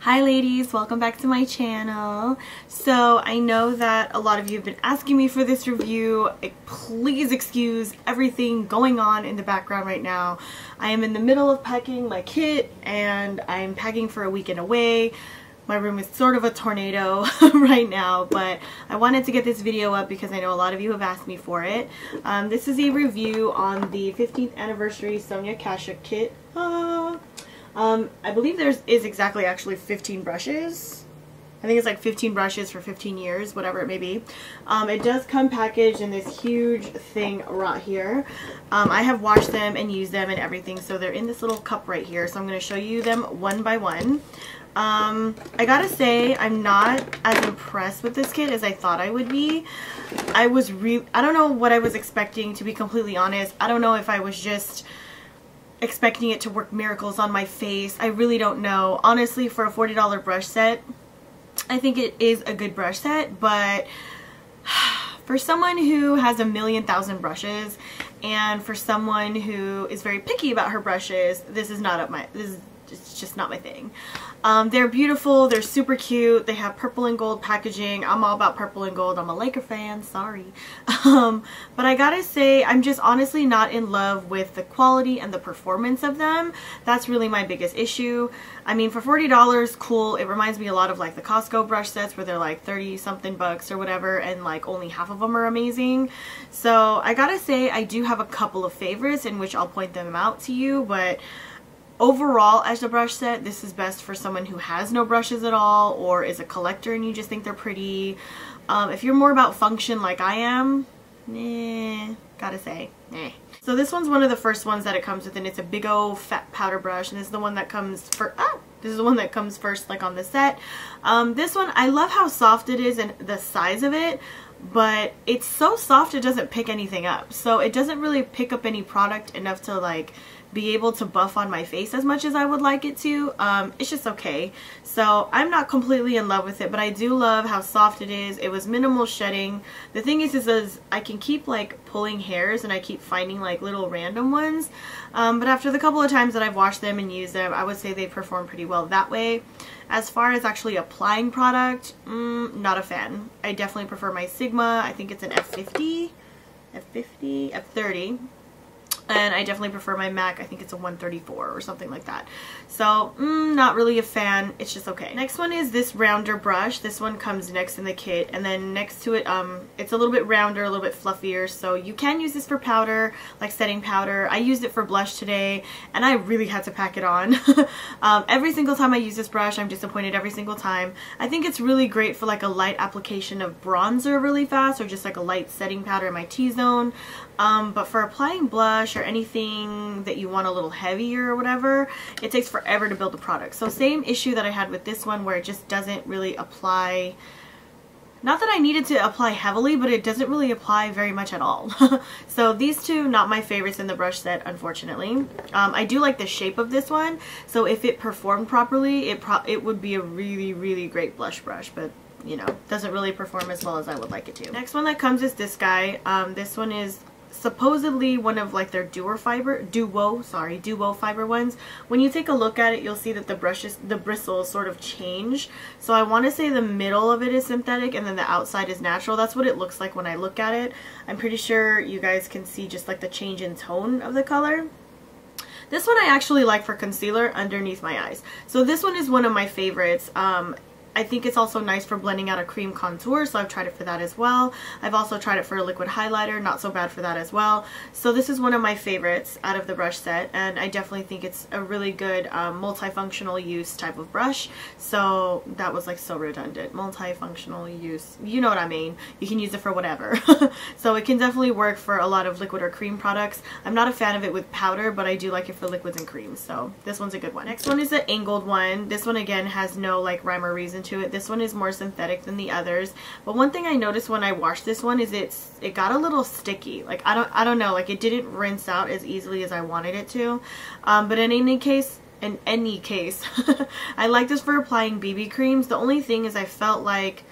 Hi ladies, welcome back to my channel. So I know that a lot of you have been asking me for this review. Please excuse everything going on in the background right now. I am in the middle of packing my kit and I'm packing for a weekend away. My room is sort of a tornado right now, but I wanted to get this video up because I know a lot of you have asked me for it. This is a review on the 15th anniversary Sonia Kashuk kit. I believe there is exactly actually 15 brushes. I think it's like 15 brushes for 15 years, whatever it may be. It does come packaged in this huge thing right here. I have washed them and used them and everything, so they're in this little cup right here. So I'm going to show you them one by one. I gotta say, I'm not as impressed with this kit as I thought I would be. I don't know what I was expecting, to be completely honest. I don't know if I was just expecting it to work miracles on my face. I really don't know. Honestly, for a $40 brush set, I think it is a good brush set, but for someone who has a million thousand brushes and for someone who is very picky about her brushes, this is just not my thing. They're beautiful, they're super cute, they have purple and gold packaging. I'm all about purple and gold. I'm a Laker fan, sorry. But I gotta say, I'm just honestly not in love with the quality and the performance of them. That's really my biggest issue. I mean, for $40, cool. It reminds me a lot of like the Costco brush sets where they're like 30 something bucks or whatever, and like only half of them are amazing. So I gotta say, I do have a couple of favorites in which I'll point them out to you, but overall, as a brush set, this is best for someone who has no brushes at all or is a collector and you just think they're pretty. If you're more about function like I am, gotta say, So this one's one of the first ones that it comes with, and it's a big old fat powder brush, and this is the one that comes first, like on the set. This one, I love how soft it is and the size of it, but it's so soft it doesn't pick anything up. So it doesn't really pick up any product enough to like be able to buff on my face as much as I would like it to. It's just okay. So I'm not completely in love with it, but I do love how soft it is. It was minimal shedding. The thing is I can keep like pulling hairs and I keep finding like little random ones. But after the couple of times that I've washed them and used them, I would say they perform pretty well that way. As far as actually applying product, not a fan. I definitely prefer my Sigma. I think it's an F30. And I definitely prefer my MAC. I think it's a 134 or something like that. So, not really a fan. It's just okay. Next one is this rounder brush. This one comes next in the kit. And then next to it, it's a little bit rounder, a little bit fluffier. So you can use this for powder, like setting powder. I used it for blush today, and I really had to pack it on. Every single time I use this brush, I'm disappointed every single time. I think it's really great for like a light application of bronzer really fast, or just like a light setting powder in my T-zone. But for applying blush or anything that you want a little heavier or whatever, it takes forever to build the product. So same issue that I had with this one, where it just doesn't really apply. Not that I needed to apply heavily, but it doesn't really apply very much at all. So these two, not my favorites in the brush set, unfortunately. I do like the shape of this one, so if it performed properly, it would be a really, really great blush brush, but you know, doesn't really perform as well as I would like it to. Next one that comes is this guy. This one is supposedly one of like their duo fiber ones. When you take a look at it, you'll see that the bristles sort of change. So I want to say the middle of it is synthetic and then the outside is natural. That's what it looks like when I look at it. I'm pretty sure you guys can see just like the change in tone of the color. This one I actually like for concealer underneath my eyes. So this one is one of my favorites. I think it's also nice for blending out a cream contour, so I've tried it for that as well. I've also tried it for a liquid highlighter, not so bad for that as well. So this is one of my favorites out of the brush set, and I definitely think it's a really good multifunctional use type of brush. So that was like so redundant. Multifunctional use, you know what I mean. You can use it for whatever. So it can definitely work for a lot of liquid or cream products. I'm not a fan of it with powder, but I do like it for liquids and creams, so this one's a good one. Next one is the angled one. This one again has no like rhyme or reason to it. This one is more synthetic than the others, but one thing I noticed when I washed this one is it got a little sticky. Like I don't know, like it didn't rinse out as easily as I wanted it to. But in any case, I like this for applying BB creams. The only thing is I feel like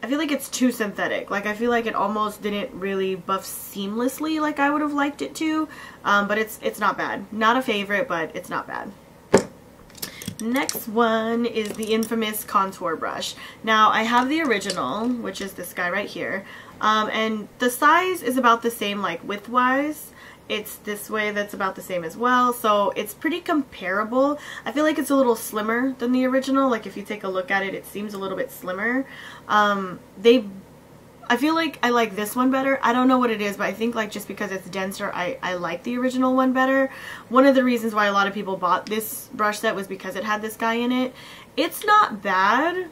it's too synthetic. Like I feel like it almost didn't really buff seamlessly like I would have liked it to. But it's not bad. Not a favorite, but it's not bad. Next one is the infamous contour brush. Now I have the original, which is this guy right here, and the size is about the same, like width-wise. It's this way, that's about the same as well, so it's pretty comparable. I feel like it's a little slimmer than the original. Like if you take a look at it, it seems a little bit slimmer. I feel like I like this one better. I don't know what it is, but I think like just because it's denser, I like the original one better. One of the reasons why a lot of people bought this brush set was because it had this guy in it. It's not bad.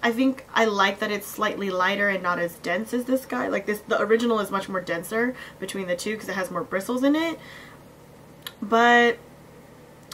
I think I like that it's slightly lighter and not as dense as this guy. Like the original is much more denser between the two because it has more bristles in it. But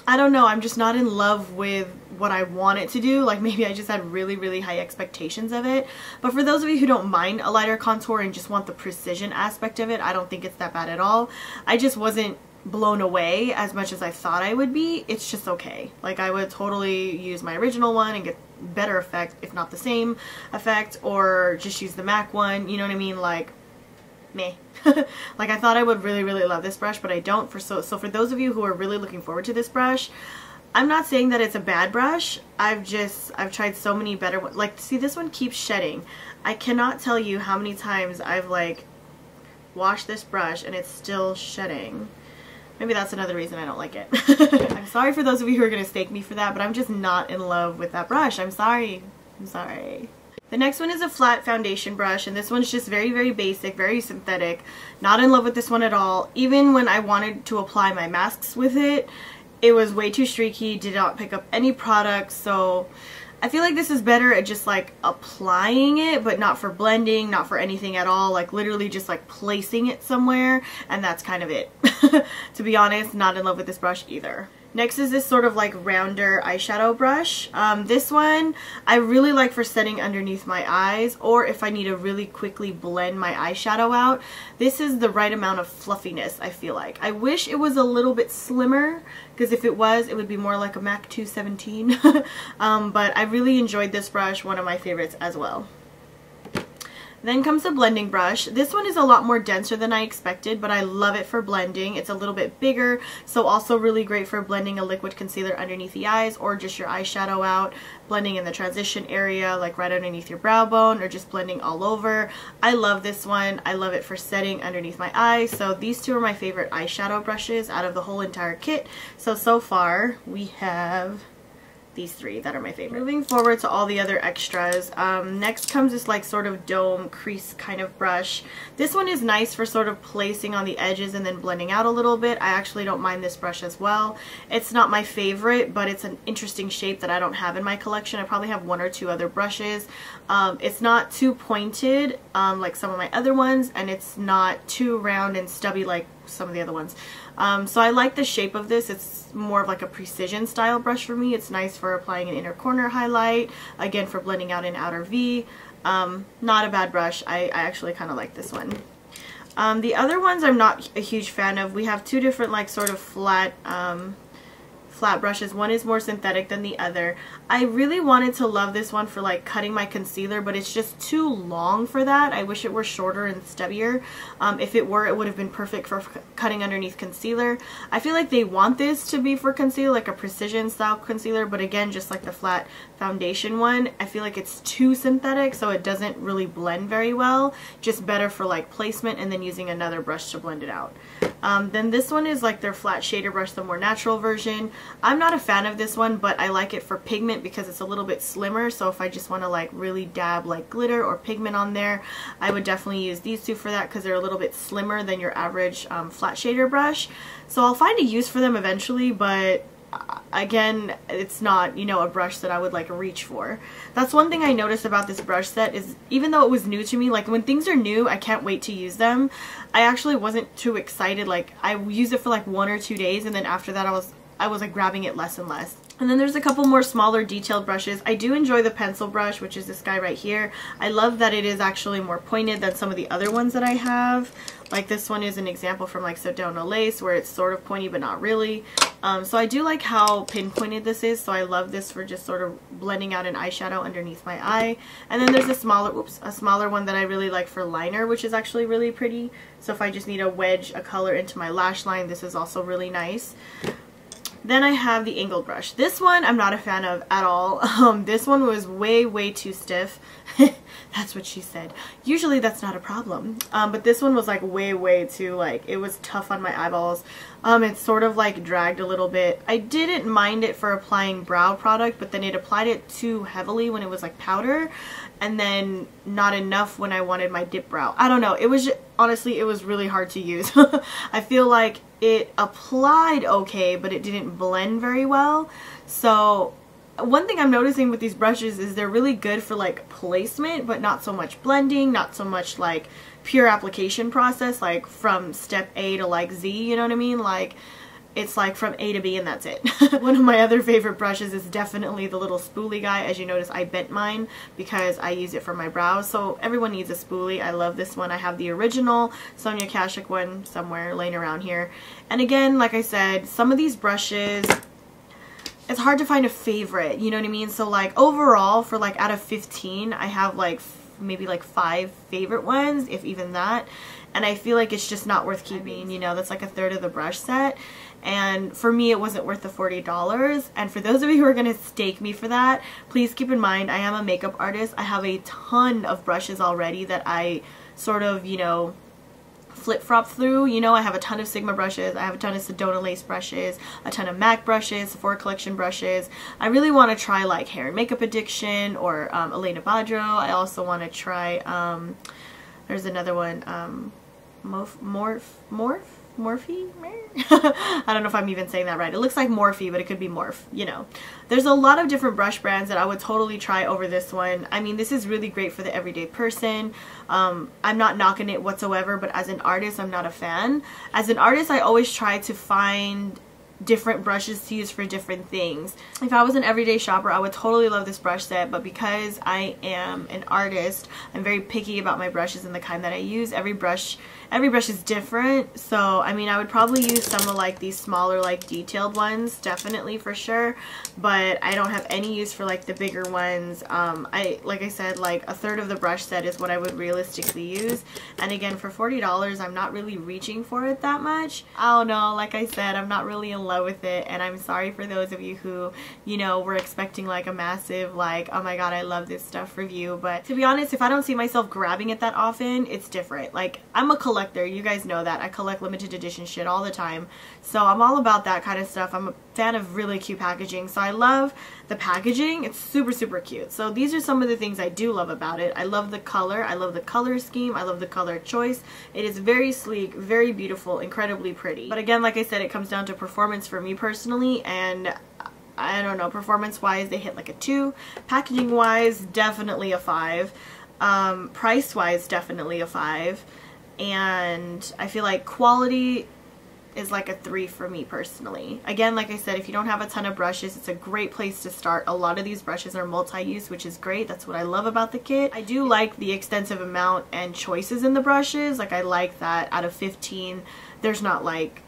I don't know, I'm just not in love with what I want it to do. Like maybe I just had really, really high expectations of it. But for those of you who don't mind a lighter contour and just want the precision aspect of it, I don't think it's that bad at all. I just wasn't blown away as much as I thought I would be. It's just okay. Like I would totally use my original one and get better effect, if not the same effect, or just use the MAC one, you know what I mean? Like, meh. Like I thought I would really, really love this brush, but I don't. So for those of you who are really looking forward to this brush, I'm not saying that it's a bad brush. I've tried so many better ones. Like, see, this one keeps shedding. I cannot tell you how many times I've like washed this brush and it's still shedding. Maybe that's another reason I don't like it. I'm sorry for those of you who are going to stake me for that, but I'm just not in love with that brush. I'm sorry. I'm sorry. The next one is a flat foundation brush, and this one's just very, very basic, very synthetic. Not in love with this one at all. Even when I wanted to apply my masks with it, it was way too streaky, did not pick up any product, so I feel like this is better at just like applying it, but not for blending, not for anything at all, like literally just like placing it somewhere, and that's kind of it. To be honest, not in love with this brush either. Next is this sort of like rounder eyeshadow brush. This one I really like for setting underneath my eyes, or if I need to really quickly blend my eyeshadow out. This is the right amount of fluffiness, I feel like. I wish it was a little bit slimmer, because if it was, it would be more like a MAC 217. But I really enjoyed this brush, one of my favorites as well. Then comes the blending brush. This one is a lot more denser than I expected, but I love it for blending. It's a little bit bigger, so also really great for blending a liquid concealer underneath the eyes, or just your eyeshadow out, blending in the transition area, like right underneath your brow bone, or just blending all over. I love this one. I love it for setting underneath my eyes. So these two are my favorite eyeshadow brushes out of the whole entire kit. So far we have these three that are my favorite. Moving forward to all the other extras, next comes this like sort of dome crease kind of brush. This one is nice for sort of placing on the edges and then blending out a little bit. I actually don't mind this brush as well. It's not my favorite, but it's an interesting shape that I don't have in my collection. I probably have one or two other brushes. It's not too pointed like some of my other ones, and it's not too round and stubby like some of the other ones. So I like the shape of this. It's more of like a precision style brush for me. It's nice for applying an inner corner highlight, again for blending out an outer V. Not a bad brush. I actually kind of like this one. The other ones I'm not a huge fan of. We have two different like sort of flat brushes. One is more synthetic than the other. I really wanted to love this one for like cutting my concealer, but it's just too long for that. I wish it were shorter and stubbier. If it were, it would have been perfect for cutting underneath concealer. I feel like they want this to be for concealer, like a precision style concealer, but again, just like the flat foundation one, I feel like it's too synthetic, so it doesn't really blend very well. Just better for like placement and then using another brush to blend it out. Then this one is like their flat shader brush, the more natural version. I'm not a fan of this one, but I like it for pigment because it's a little bit slimmer, so if I just want to like really dab like glitter or pigment on there, I would definitely use these two for that because they're a little bit slimmer than your average flat shader brush. So I'll find a use for them eventually, but again, it's not, you know, a brush that I would like reach for. That's one thing I noticed about this brush set is even though it was new to me, like when things are new, I can't wait to use them. I actually wasn't too excited. Like I used it for like 1 or 2 days, and then after that I was like grabbing it less and less. And then there's a couple more smaller detailed brushes. I do enjoy the pencil brush, which is this guy right here. I love that it is actually more pointed than some of the other ones that I have. Like this one is an example from like Sedona Lace, where it's sort of pointy but not really. So I do like how pinpointed this is, so I love this for just sort of blending out an eyeshadow underneath my eye. And then there's a smaller one that I really like for liner, which is actually really pretty. So if I just need to wedge a color into my lash line, this is also really nice. Then I have the angled brush. This one I'm not a fan of at all. This one was way too stiff. That's what she said. Usually that's not a problem. But this one was like way too, like, it was tough on my eyeballs. It sort of like dragged a little bit. I didn't mind it for applying brow product, but then it applied it too heavily when it was like powder, and then not enough when I wanted my dip brow. I don't know. It was just, honestly, it was really hard to use. I feel like it applied okay, but it didn't blend very well. So one thing I'm noticing with these brushes is they're really good for like placement, but not so much blending, not so much like pure application process, like from step A to like Z, you know what I mean? Like, it's like from A to B and that's it. One of my other favorite brushes is definitely the little spoolie guy. As you notice, I bent mine because I use it for my brows. So everyone needs a spoolie. I love this one. I have the original Sonia Kashuk one somewhere laying around here. And again, like I said, some of these brushes, it's hard to find a favorite, you know what I mean? So like overall, for like out of 15, I have like maybe like 5 favorite ones, if even that. And I feel like it's just not worth keeping, you know, that's like a third of the brush set. And for me, it wasn't worth the $40. And for those of you who are going to stake me for that, please keep in mind, I am a makeup artist. I have a ton of brushes already that I sort of, you know, flip-flop through. You know, I have a ton of Sigma brushes, I have a ton of Sedona lace brushes, a ton of MAC brushes, Sephora collection brushes. I really want to try like Hair and Makeup Addiction or Elena Badro. I also want to try, there's another one, Morphe? I don't know if I'm even saying that right. It looks like Morphe, but it could be Morph, you know. There's a lot of different brush brands that I would totally try over this one. I mean, this is really great for the everyday person. I'm not knocking it whatsoever, but as an artist, I'm not a fan. As an artist, I always try to find different brushes to use for different things. If I was an everyday shopper, I would totally love this brush set, but because I am an artist, I'm very picky about my brushes and the kind that I use. Every brush is different, so I mean, I would probably use some of like these smaller like detailed ones, definitely for sure, but I don't have any use for like the bigger ones. Like I said, like a third of the brush set is what I would realistically use, and again, for $40, I'm not really reaching for it that much. I don't know, like I said, I'm not really in love with it, and I'm sorry for those of you who, you know, were expecting like a massive like, oh my god, I love this stuff review. But to be honest, if I don't see myself grabbing it that often, it's different. Like, I'm a collector, you guys know that. I collect limited edition shit all the time, so I'm all about that kind of stuff. I'm a fan of really cute packaging, so I love the packaging. It's super cute. So these are some of the things I do love about it. I love the color, I love the color scheme, I love the color choice. It is very sleek, very beautiful, incredibly pretty. But again, like I said, it comes down to performance for me personally, and I don't know, performance wise they hit like a 2, packaging wise definitely a 5, price wise definitely a 5, and I feel like quality is like a 3 for me personally. Again, like I said, if you don't have a ton of brushes, it's a great place to start. A lot of these brushes are multi-use, which is great. That's what I love about the kit. I do like the extensive amount and choices in the brushes. Like, I like that out of 15 there's not like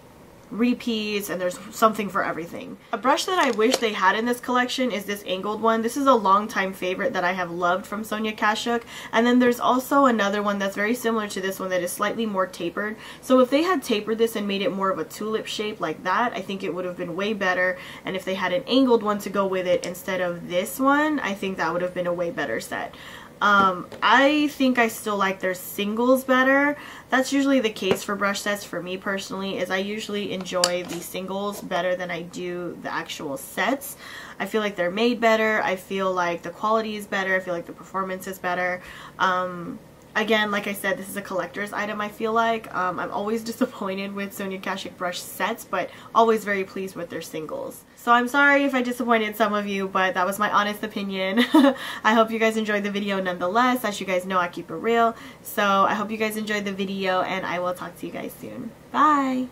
repeats and there's something for everything. A brush that I wish they had in this collection is this angled one. This is a long-time favorite that I have loved from Sonia Kashuk, and then there's also another one that's very similar to this one that is slightly more tapered. So if they had tapered this and made it more of a tulip shape like that, I think it would have been way better. And if they had an angled one to go with it instead of this one, I think that would have been a way better set. I think I still like their singles better. That's usually the case for brush sets for me personally, is I usually enjoy the singles better than I do the actual sets. I feel like they're made better, I feel like the quality is better, I feel like the performance is better. Again, like I said, this is a collector's item, I feel like. I'm always disappointed with Sonia Kashuk brush sets, but always very pleased with their singles. So I'm sorry if I disappointed some of you, but that was my honest opinion. I hope you guys enjoyed the video nonetheless. As you guys know, I keep it real. So I hope you guys enjoyed the video, and I will talk to you guys soon. Bye!